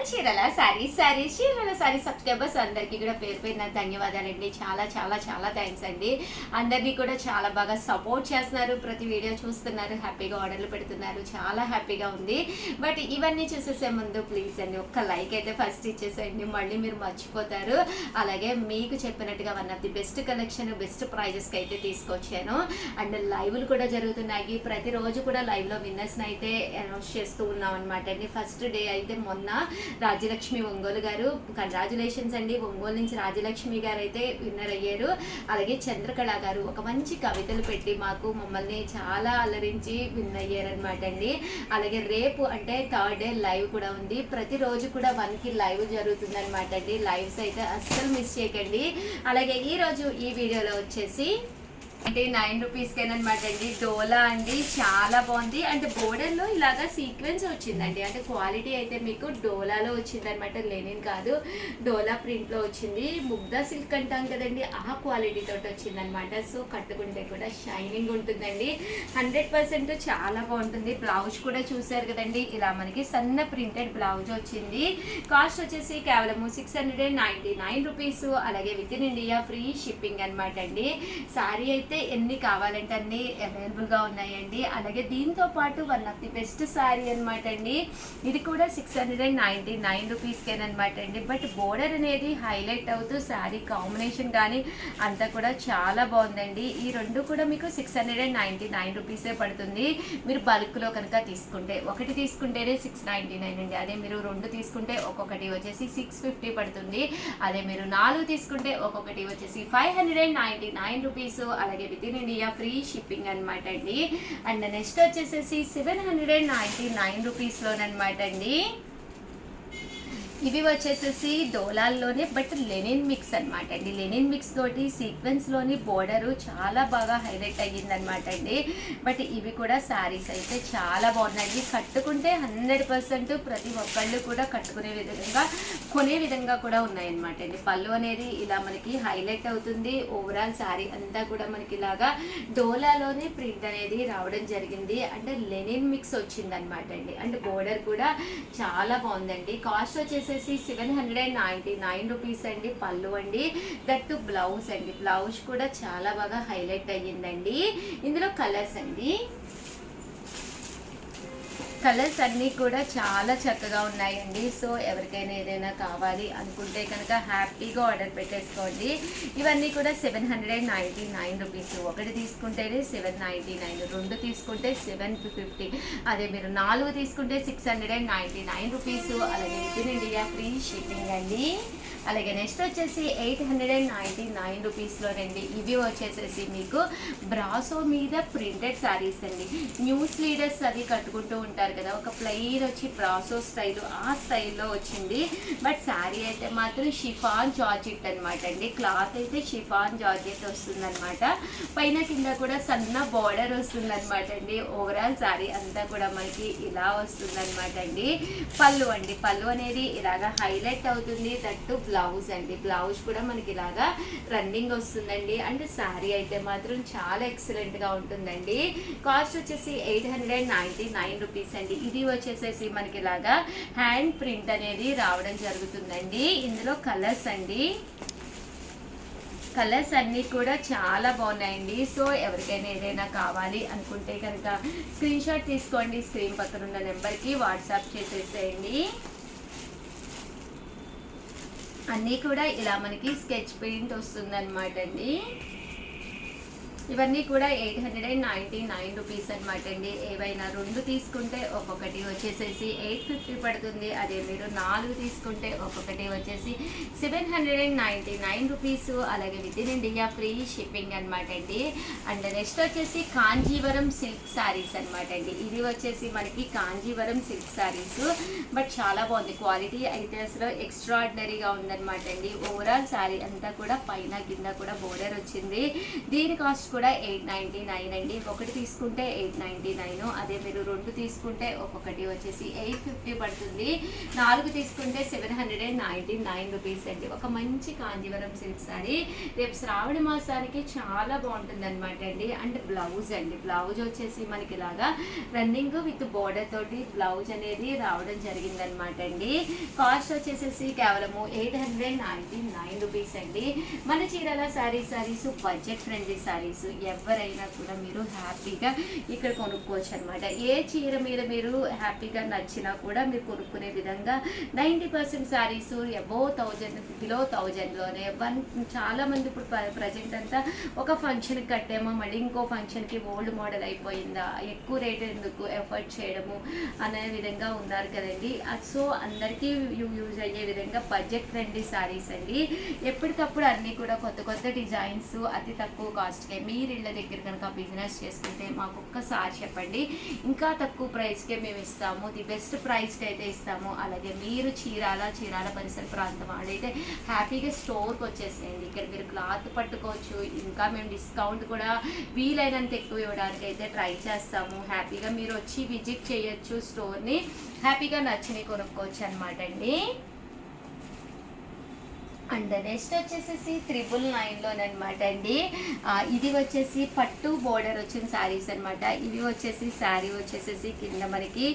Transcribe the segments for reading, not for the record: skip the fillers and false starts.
చీరల sorry subscribers అందరికీ కూడా పేరు పేరున ధన్యవాదాలండి. చాలా చాలా చాలా థ్యాంక్స్ అండి. అందరినీ కూడా చాలా బాగా సపోర్ట్ చేస్తున్నారు, ప్రతి వీడియో చూస్తున్నారు, హ్యాపీగా ఆర్డర్లు పెడుతున్నారు, చాలా హ్యాపీగా ఉంది. బట్ ఇవన్నీ చూసేసే ముందు ప్లీజ్ అండి ఒక్క లైక్ అయితే ఫస్ట్ ఇచ్చేసేయండి, మళ్ళీ మీరు మర్చిపోతారు. అలాగే మీకు చెప్పినట్టుగా one of the best collection, best ప్రైజెస్కి అయితే తీసుకొచ్చాను. అండ్ లైవ్లు కూడా జరుగుతున్నాయి, ప్రతిరోజు కూడా లైవ్లో విన్నర్స్ని అయితే అనౌన్స్ చేస్తూ ఉన్నాం అనమాట అండి. ఫస్ట్ డే అయితే మొన్న రాజ్యలక్ష్మి ఒంగోలు గారు, కంగ్రాచులేషన్స్ అండి. ఒంగోలు నుంచి రాజ్యలక్ష్మి గారు అయితే విన్నర్ అయ్యారు. అలాగే చంద్రకళ గారు ఒక మంచి కవితలు పెట్టి మమ్మల్ని చాలా అలరించి విన్ అయ్యారనమాట అండి. అలాగే రేపు అంటే థర్డ్ డే లైవ్ కూడా ఉంది, ప్రతిరోజు కూడా 1కి లైవ్ జరుగుతుంది అనమాట అండి. లైవ్స్ అయితే అస్సలు మిస్ చేయకండి. అలాగే ఈరోజు ఈ వీడియోలో వచ్చేసి అంటే 9 రూపీస్కేనమాట అండి. డోలా అండి, చాలా బాగుంది. అంటే బోర్డర్లో ఇలాగా సీక్వెన్స్ వచ్చిందండి, అంటే క్వాలిటీ అయితే మీకు డోలాలో వచ్చిందనమాట, లెనిన్ కాదు, డోలా ప్రింట్లో వచ్చింది. ముగ్ధా సిల్క్ అంటాం కదండి, ఆ క్వాలిటీ తోటి వచ్చిందనమాట. సో కట్టుకుంటే కూడా షైనింగ్ ఉంటుందండి, 100% చాలా బాగుంటుంది. బ్లౌజ్ కూడా చూసారు కదండి, ఇలా మనకి సన్న ప్రింటెడ్ బ్లౌజ్ వచ్చింది. కాస్ట్ వచ్చేసి కేవలం 699 రూపీస్. అలాగే with in India free shipping అనమాట అండి. సారీ అయితే ఎన్ని కావాలంటే అన్ని అవైలబుల్గా ఉన్నాయండి. అలాగే దీంతో పాటు one of the best sari అనమాట అండి. ఇది కూడా 699 రూపీస్కేనమాట అండి. బట్ బోర్డర్ అనేది హైలైట్ అవుతూ శారీ కాంబినేషన్ కానీ అంతా కూడా చాలా బాగుందండి. ఈ రెండు కూడా మీకు 699 రూపీసే పడుతుంది. మీరు బల్క్లో కనుక తీసుకుంటే, ఒకటి తీసుకుంటేనే 699 అండి. అదే మీరు 2 తీసుకుంటే ఒక్కొక్కటి వచ్చేసి 650 పడుతుంది. అదే మీరు 4 తీసుకుంటే ఒక్కొక్కటి వచ్చేసి 599 రూపీస్. అలాగే with in India free shipping అనమాట అండి. అండ్ నెక్స్ట్ వచ్చేసేసి 799 రూపీస్లోనమాట అండి. ఇవి వచ్చేసేసి డోలాల్లోనే బట్ లెనిన్ మిక్స్ అనమాట అండి. లెనిన్ మిక్స్ తోటి సీక్వెన్స్లోని బోర్డరు చాలా బాగా హైలైట్ అయ్యిందనమాట అండి. బట్ ఇవి కూడా శారీస్ అయితే చాలా బాగున్నాయి, కట్టుకుంటే 100% ప్రతి ఒక్కళ్ళు కూడా కట్టుకునే విధంగా, కొనే విధంగా కూడా ఉన్నాయన్నమాట అండి. పళ్ళు అనేది ఇలా మనకి హైలైట్ అవుతుంది. ఓవరాల్ శారీ అంతా కూడా మనకి ఇలాగా డోలాలోనే ప్రింట్ అనేది రావడం జరిగింది. అంటే లెనిన్ మిక్స్ వచ్చిందనమాట అండి. అండ్ బోర్డర్ కూడా చాలా బాగుందండి. కాస్ట్ వచ్చేసి 799 రూపీస్ అండి. పళ్ళు అండి, దట్టు బ్లౌజ్ అండి. బ్లౌజ్ కూడా చాలా బాగా హైలైట్ అయ్యిందండి. ఇందులో కలర్స్ అండి, కలర్స్ అన్నీ కూడా చాలా చక్కగా ఉన్నాయండి. సో ఎవరికైనా ఏదైనా కావాలి అనుకుంటే కనుక హ్యాపీగా ఆర్డర్ పెట్టేసుకోండి. ఇవన్నీ కూడా 799 రూపీస్. ఒకటి తీసుకుంటేనే 799, 2 తీసుకుంటే 750. అదే మీరు 4 తీసుకుంటే 699 రూపీస్. అలాగే with in India free shipping అండి. అలాగే నెక్స్ట్ వచ్చేసి 899 రూపీస్లోనండి. ఇవి వచ్చేసేసి మీకు బ్రాసో మీద ప్రింటెడ్ శారీస్ అండి. న్యూస్ లీడర్స్ అది కట్టుకుంటూ ఉంటారు కదా, ఒక ప్లెయిన్ వచ్చి బ్రాసో స్టైల్, ఆ స్టైల్లో వచ్చింది. బట్ శారీ అయితే మాత్రం షిఫాన్ జార్జెట్ అనమాట అండి. క్లాత్ అయితే షిఫాన్ జార్జెట్ వస్తుంది అనమాట. పైన కింద కూడా సన్న బార్డర్ వస్తుంది అనమాట అండి. ఓవరాల్ శారీ అంతా కూడా మనకి ఇలా వస్తుంది అనమాట అండి. పళ్ళు అండి, పళ్ళు అనేది ఇలాగా హైలైట్ అవుతుంది. దట్టు బ్లౌజ్ అండి, బ్లౌజ్ కూడా మనకి ఇలాగా రన్నింగ్ వస్తుందండి. అంటే శారీ అయితే మాత్రం చాలా ఎక్సలెంట్గా ఉంటుందండి. కాస్ట్ వచ్చేసి 899 రూపీస్ అండి. ఇది వచ్చేసేసి మనకి ఇలాగా హ్యాండ్ ప్రింట్ అనేది రావడం జరుగుతుందండి. ఇందులో కలర్స్ అండి, కలర్స్ అన్నీ కూడా చాలా బాగున్నాయండి. సో ఎవరికైనా ఏదైనా కావాలి అనుకుంటే కనుక స్క్రీన్ షాట్ తీసుకోండి, స్క్రీన్ పక్కన ఉన్న నెంబర్కి వాట్సాప్ చేసేసేయండి. అన్నీ కూడా ఇలా మనకి స్కెచ్ పెయింట్ వస్తుంది అనమాట అండి. ఇవన్నీ కూడా 899 రూపీస్ అనమాట అండి. ఏవైనా 2 తీసుకుంటే ఒక్కొక్కటి వచ్చేసేసి 850 పడుతుంది. అదే మీరు 4 తీసుకుంటే ఒక్కొక్కటి వచ్చేసి 799 రూపీస్. అలాగే with in India free shipping అనమాట అండి. అండ్ నెక్స్ట్ వచ్చేసి కాంజీవరం సిల్క్ శారీస్ అనమాట అండి. ఇది వచ్చేసి మనకి కాంజీవరం సిల్క్ శారీస్, బట్ చాలా బాగుంది. క్వాలిటీ అయితే అసలు ఎక్స్ట్రాడినరీగా ఉందనమాట అండి. ఓవరాల్ శారీ అంతా కూడా పైన కింద కూడా బోర్డర్ వచ్చింది. దీని కాస్ట్ కూడా 899 అండి. ఒకటి తీసుకుంటే 899, అదే మీరు 2 తీసుకుంటే ఒక్కొక్కటి వచ్చేసి 850 పడుతుంది. 4 తీసుకుంటే 799 రూపీస్ అండి. ఒక మంచి కాంజీవరం సిల్క్ సారీ రేపు శ్రావణ మాసానికి చాలా బాగుంటుంది అనమాట అండి. అండ్ బ్లౌజ్ అండి, బ్లౌజ్ వచ్చేసి మనకి ఇలాగా రన్నింగ్ విత్ బోర్డర్ తోటి బ్లౌజ్ అనేది రావడం జరిగిందనమాట అండి. కాస్ట్ వచ్చేసేసి కేవలము 899 రూపీస్ అండి. మన చీరాల సారీస్ బడ్జెట్ ఫ్రెండ్లీ సారీస్, ఎవరైనా కూడా మీరు హ్యాపీగా ఇక్కడ కొనుక్కోవచ్చు అనమాట. ఏ చీర మీద మీరు హ్యాపీగా నచ్చినా కూడా మీరు కొనుక్కునే విధంగా 90% సారీస్ అబోవ్ 1000, బిలో 1000లోనే. చాలా మంది ఇప్పుడు ప్రజెంట్ అంతా ఒక ఫంక్షన్కి కట్టామో మళ్ళీ ఇంకో ఫంక్షన్కి ఓల్డ్ మోడల్ అయిపోయిందా, ఎక్కువ రేట్ ఎందుకు ఎఫర్ట్ చేయడము అనే విధంగా ఉన్నారు కదండి. సో అందరికీ యూజ్ అయ్యే విధంగా బడ్జెట్ ఫ్రెండ్లీ సారీస్ అండి. ఎప్పటికప్పుడు అన్నీ కూడా కొత్త కొత్త డిజైన్స్ అతి తక్కువ కాస్ట్కే. మీరు ఇళ్ళ దగ్గర కనుక బిజినెస్ చేసుకుంటే మాకు ఒక్కసారి చెప్పండి, ఇంకా తక్కువ ప్రైస్కే మేము ఇస్తాము, ది బెస్ట్ ప్రైస్కి అయితే ఇస్తాము. అలాగే మీరు చీరాల పరిసర ప్రాంతం వాళ్ళైతే హ్యాపీగా స్టోర్కి వచ్చేసేయండి. ఇక్కడ మీరు క్లాత్ పట్టుకోవచ్చు. ఇంకా మేము డిస్కౌంట్ కూడా వీలైనంత ఎక్కువ ఇవ్వడానికి అయితే ట్రై చేస్తాము. హ్యాపీగా మీరు వచ్చి విజిట్ చేయొచ్చు స్టోర్ని, హ్యాపీగా నచ్చినవి కొనుక్కోవచ్చు అనమాట అండి. అండ్ నెక్స్ట్ వచ్చేసేసి 999లోనమాట అండి. ఇది వచ్చేసి పట్టు బోర్డర్ వచ్చిన శారీస్ అనమాట. ఇవి వచ్చేసి శారీ వచ్చేసేసి కింద మనకి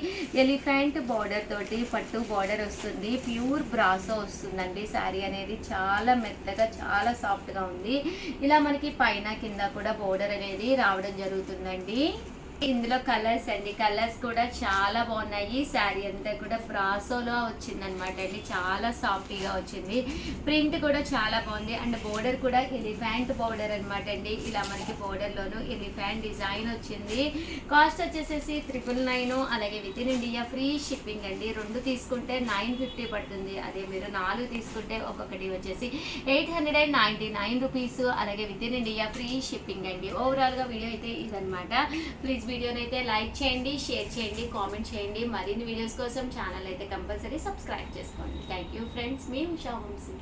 ఎలిఫెంట్ బోర్డర్ తోటి పట్టు బోర్డర్ వస్తుంది. ప్యూర్ బ్రాసో వస్తుందండి. శారీ అనేది చాలా మెత్తగా చాలా సాఫ్ట్గా ఉంది. ఇలా మనకి పైన కింద కూడా బోర్డర్ అనేది రావడం జరుగుతుందండి. ఇందులో కలర్స్ అండి, కలర్స్ కూడా చాలా బాగున్నాయి. శారీ అంతా కూడా బ్రాసోలో వచ్చిందనమాట అండి. చాలా సాఫ్ట్గా వచ్చింది. ప్రింట్ కూడా చాలా బాగుంది. అండ్ బోర్డర్ కూడా ఎలిఫెంట్ బోర్డర్ అనమాట అండి. ఇలా మనకి బోర్డర్లోను ఎలిఫెంట్ డిజైన్ వచ్చింది. కాస్ట్ వచ్చేసేసి 999. అలాగే with in India free shipping అండి. 2 తీసుకుంటే 950 పడుతుంది. అదే మీరు 4 తీసుకుంటే ఒక్కొక్కటి వచ్చేసి 899 రూపీస్. అలాగే with in India free shipping అండి. ఓవరాల్గా వీడియో అయితే ఇదనమాట. ప్లీజ్ వీడియోని అయితే లైక్ చేయండి, షేర్ చేయండి, కామెంట్ చేయండి. మరిన్ని వీడియోస్ కోసం ఛానల్ అయితే కంపల్సరీ సబ్స్క్రైబ్ చేసుకోండి. థ్యాంక్ యూ ఫ్రెండ్స్, మీ ఉషా వంశీ.